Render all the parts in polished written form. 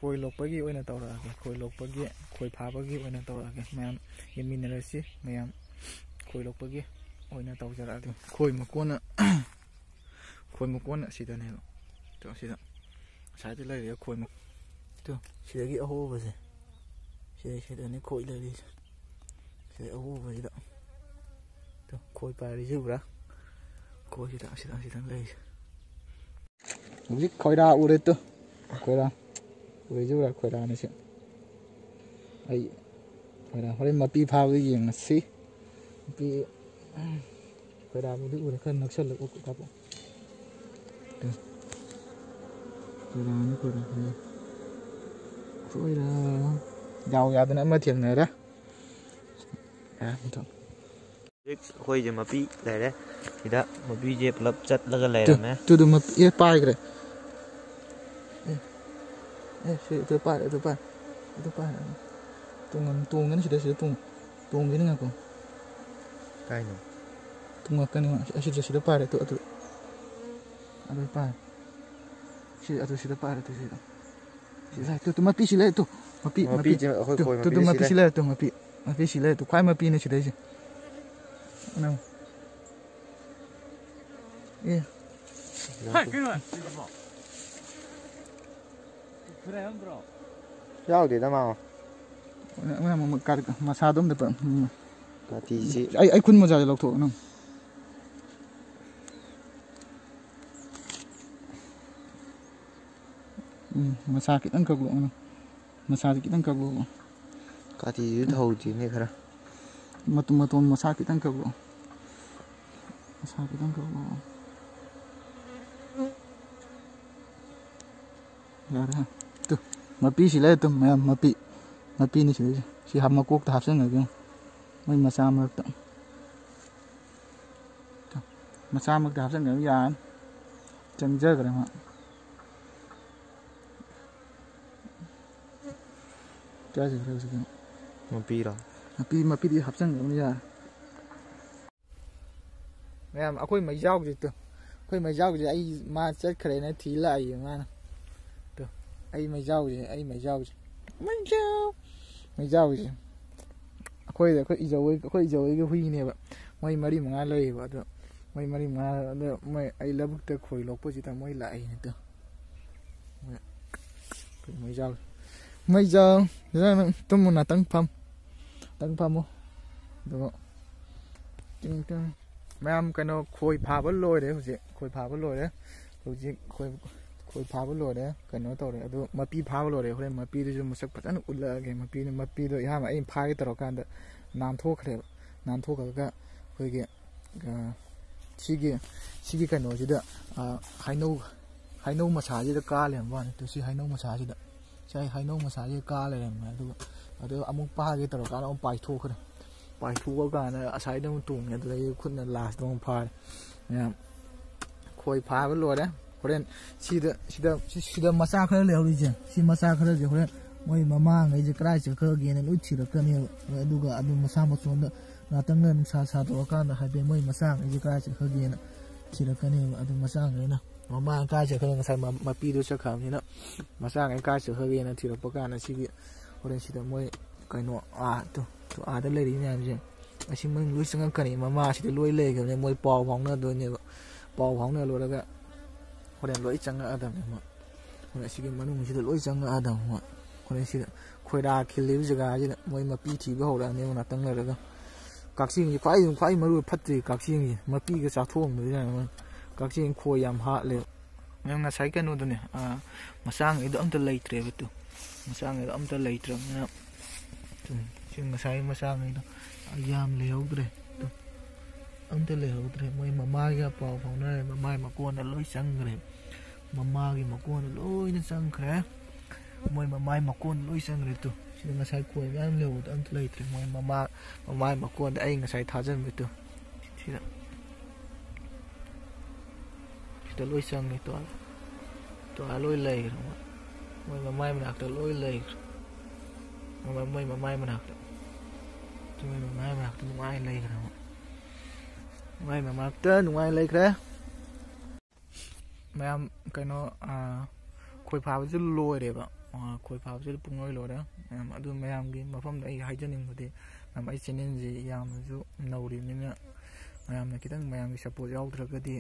khôi lộc bagi oina tawrage khôi lộc bagi khôi pha bagi oina tawrage mayam yeminarasi mayam khôi lộc bagi oina tawjarage khôi makona sidane to sida sai de lai khôi mak to sidagi aho base sida ne khôi lai sida aho base da to khôi pa ri jura khôi sida lai Mungkin khôi ra udah tuh khôi ra udah juga khôi ra này sih ai khôi ra hồi mà pi phao cái gì mà xí pi khôi ra udah kan nak sel aku kapok tuh khôi ra giàu giàu tuh nama thieng này đó betul khôi giờ mà pi này đấy thì đó mà pi dẹp lập chất là cái này này tuh mà pi pai cái itu pak tungan ini sudah tung ini ngaku kain tungakan ini sudah pak itu ada pak sudah pak itu sila itu mapi sila itu mapi itu mapi sila itu mapi sila itu kai mapi ini sudah sih mana iya hai kena rau thì nó màu mà cắt mà sao đúng được vậy thì chị ai khuyên một giờ lọc thổ không mà sao cái tăng cực luôn mà sao cái tăng cực luôn cả thì thầu thì này khá mà sao cái tăng cực luôn mà sao cái tăng cực luôn ya dah tuh mapi sila itu mapi ni sila si ham makuk tahap sen lagi mai masa mak tak masa mak tahap sen lagi ya chân chơi cái này chơi gì mapi đi hấp sen lagi ya em aku mai jauh gitu aku mai jauh jadi ai ma chết keren này thì lại mà ai mày giàu gì mày giàu gì khôi dầu cái huy này vậy mày mari mà lời vậy đó mày mari mà mày ai là bức tơ khôi lộc chỉ ta mày lại này tơ mày giàu ra tôi muốn là tăng pham không được không mày am cái nó khôi phá bớt lôi đấy gì khôi phá bớt lôi đấy khôi phá bớt lôi đấy cái nó tao đấy đó mà pi phá bớt lôi đấy hồi mà pi tôi một sắc phát nó ủn lại cái mà pi rồi ha mà em phá cái tao cái đó nam thuốc cái khôi cái cái nó gì đó hai nâu mà xả gì đó cá liền vậy tôi xí hai nâu mà xả gì đóใช่hai nâu mà xả gì cá liền mà tôi amung phá cái tao cái nó ông bài thuốc cái bài thuốc cái này sai đâu tùng này tôi khuôn là last ông phá nha khôi phá bớt lôi đấy 그래 시다 마사크를 내리지 시 마사크를 저 그래 뭐 마마가 이제 크라이스 거기에는 우치를 꺼내 누가 아주 마사모선다 나땅는 사사도 간다 하베 뭐 마사 이제 크라이스 거기에는 치를 꺼내 아주 마사가 마마 까지 그런 사 마피도 척함이나 마사가 까지 거기에는 치를 뽑가는 시기 그래 시다 뭐 그노 아또 아들 내리냐 이제 아시면 루이스가 꺼내 마마 시다 루이 레게 뭐 ပေါ방나 도네 ပေါ방나 로다가คนลอยจังอาดัมเนี่ยคนสิกิมันนุ่งสิลอยจังอาดัมว่าคนสิคอยดาคิลิวจะกาจินะมวยมาปีทีก็หัวเนี่ยมันตั้งเลยแล้วก็กักสิ่งไฟมารู้พัดตีกักสิ่งมาปีก็จะท่วมเลยนะมันกักสิ่งคอยยำหะเลยยังน่าใช้กันนู่นตัวเนี่ยมาสร้างไอ้ดอมตะเลยเตะไปตัวมาสร้างไอ้ดอมตะเลยเตะนะซึ่งมาใช้มาสร้างไอ้ดอมยามเลี้ยวเลยตัวอมตะเลี้ยวเลยมวยมาไม้ก็เป่าของนั่นมาไม้มากวนลอยจังเลยmama cái mà con lôi nó sang khé mày mà con lôi sang rồi tụ chỉ là sai quay ăn liều ăn lấy thì mày mà con anh là sai tháo dân với tụ thì là tụ lôi sang này tụ lôi lấy rồi mày mà nạc tụ lôi lấy mày mà nạc tụ mày mà nạc tụ mày lấy rồi mày mà nạc tên mày lấy khé mẹ cái nó khôi phá với lôi đấy bạn khoi fabꯁꯤꯗ ꯄꯨꯡꯂꯣꯏ ꯂꯣꯏꯔꯦ ꯑꯗꯨ ꯃꯌꯥꯝꯒꯤ ꯃꯐꯝꯗ ꯑꯩ ꯍꯥꯏꯖꯅꯤꯡꯕꯗꯤ ꯑꯩ ꯆꯦꯅꯦꯜꯁꯤ ꯌꯥꯝꯅꯁꯨ ꯅꯧꯔꯤꯕꯅꯤꯅ ꯃꯌꯥꯝꯅ ꯈꯤꯇꯪ ꯃꯌꯥꯝꯒꯤ ꯁꯞꯄꯣꯔꯠ ꯌꯥꯎꯗ꯭ꯔꯒꯗꯤ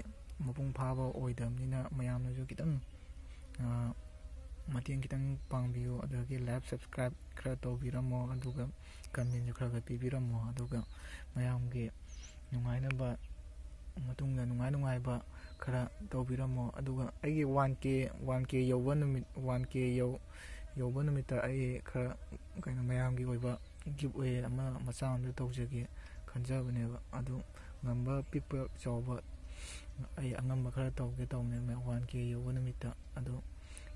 ꯃꯄꯨꯡ ꯐꯥꯕ ꯑꯣꯏꯗꯕꯅꯤꯅ ꯃꯌꯥꯝꯅꯁꯨ ꯈꯤꯇꯪ ꯃꯇꯦꯡ ꯈꯤꯇꯪ ꯄꯥꯡꯕꯤꯌꯨ ꯑꯗꯨꯗꯒꯤ ꯂꯥꯏꯛ ꯁꯕꯁꯀ꯭ꯔꯥꯏꯕ ꯈꯔ ꯇꯧꯕꯤꯔꯝꯃꯣ ꯑꯗꯨꯒ ꯀꯃꯦꯟꯁꯨ ꯈꯔꯈꯔ ꯄꯤꯕꯤꯔꯝꯃꯣ ꯑꯗꯨꯒ ꯃꯌꯥꯝꯒꯤ ꯅꯨꯡꯉꯥꯏꯅꯕ ꯃꯇꯨꯡꯗ ꯅꯨꯡꯉꯥꯏꯕ ꯈꯔ ꯇꯧꯕꯤꯔꯝꯃꯣ ꯑꯗꯨꯒ ꯑꯩꯒꯤ 1K ꯌꯧꯕ ꯅꯨꯃꯤꯠ 1K ꯌꯧꯕ ꯅꯨꯃꯤꯠꯇ ꯑꯩ ꯈꯔ ꯀꯩꯅꯣ ꯃꯌꯥꯝꯒꯤ ꯑꯣꯏꯕ ꯒꯤꯐ ꯑꯋꯦ ꯑꯃ ꯃꯆꯥ ꯑꯃ ꯇꯧꯖꯒꯦ ꯈꯟꯖꯕꯅꯦꯕ ꯑꯗꯨ ꯉꯝꯕ ꯄꯤꯛꯄ ꯆꯥꯎꯕ ꯑꯩ ꯑꯉꯝꯕ ꯈꯔ ꯇꯧꯒꯦ ꯇꯧꯕꯅꯦ 1K ꯌꯧꯕ ꯅꯨꯃꯤꯠꯇ ꯑꯗꯨ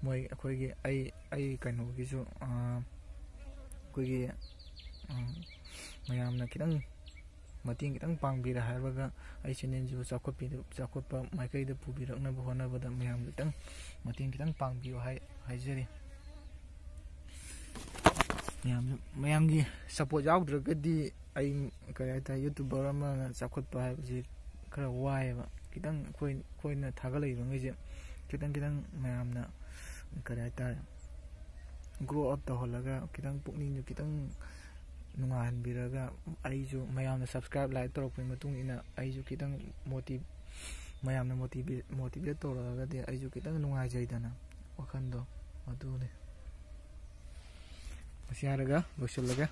ꯃꯣꯏ ꯑꯩꯈꯣꯏꯒꯤ ꯑꯩ ꯀꯩꯅꯣꯒꯤꯁꯨ ꯑꯩꯈꯣꯏꯒꯤ ꯃꯌꯥꯝꯅ ꯈꯤꯇꯪ ꯃꯇꯦꯡꯈꯤꯇꯪ ꯄꯥꯡꯕꯤꯔꯦ ꯍꯥꯏꯔꯒ ꯑꯩ ꯆꯦꯅꯦꯜꯁꯤꯕꯨ ꯆꯥꯎꯈꯠꯄ ꯃꯥꯏꯀꯩꯗ ꯄꯨꯕꯤꯔꯛꯅꯕ ꯍꯣꯠꯅꯕꯗ ꯃꯌꯥꯝ ꯈꯤꯇꯪ ꯃꯇꯦꯡ ꯈꯤꯇꯪ ꯄꯥꯡꯕꯤꯌꯨ ꯍꯥꯏꯖꯔꯤ ꯃꯌꯥꯝꯒꯤ ꯁꯞꯄꯣꯔꯠ ꯌꯥꯎꯗ꯭ꯔꯒꯗꯤ ꯑꯩ ꯀꯔꯤ ꯍꯥꯏꯇꯥꯔꯦ ꯌꯨꯇꯨꯕꯔ ꯑꯃꯅ ꯆꯥꯎꯈꯠꯄ ꯍꯥꯏꯕꯁꯤ ꯈꯔ ꯋꯥꯏꯑꯦꯕ ꯈꯤꯇꯪ ꯑꯩꯈꯣꯏꯅ ꯊꯥꯒꯠꯂꯛꯏꯕ ꯉꯩꯁꯦ ꯈꯤꯇꯪ ꯃꯌꯥꯝꯅ ꯀꯔꯤ ꯍꯥꯏꯇꯥꯔꯦ ꯒ꯭ꯔꯣ ꯑꯞ ꯇꯧꯍꯜꯂꯒ ꯈꯤꯇꯪ ꯄꯨꯛꯅꯤꯡꯁꯨ ꯈꯤꯇꯪ ꯅꯨꯡꯉꯥꯏꯍꯟꯕꯤꯔꯒ ꯑꯩꯁꯨ ꯃꯌꯥꯝꯅ ꯁꯕꯁꯀ꯭ꯔꯥꯏꯕ ꯂꯥꯏꯛ ꯇꯧꯔꯛꯄꯒꯤ ꯃꯇꯨꯡ ꯏꯟꯅ ꯑꯩꯁꯨ ꯈꯤꯇꯪ ꯃꯌꯥꯝꯅ ꯃꯣꯇꯤꯚꯦꯠ ꯇꯧꯔꯛꯑꯒꯗꯤ ꯑꯩꯁꯨ ꯈꯤꯇꯪ ꯅꯨꯡꯉꯥꯏꯖꯩꯗꯅ ꯋꯥꯈꯜꯗꯣ ꯑꯗꯨꯅꯤ ꯃꯁꯤ ꯍꯥꯏꯔꯒ ꯂꯣꯏꯁꯤꯜꯂꯒꯦ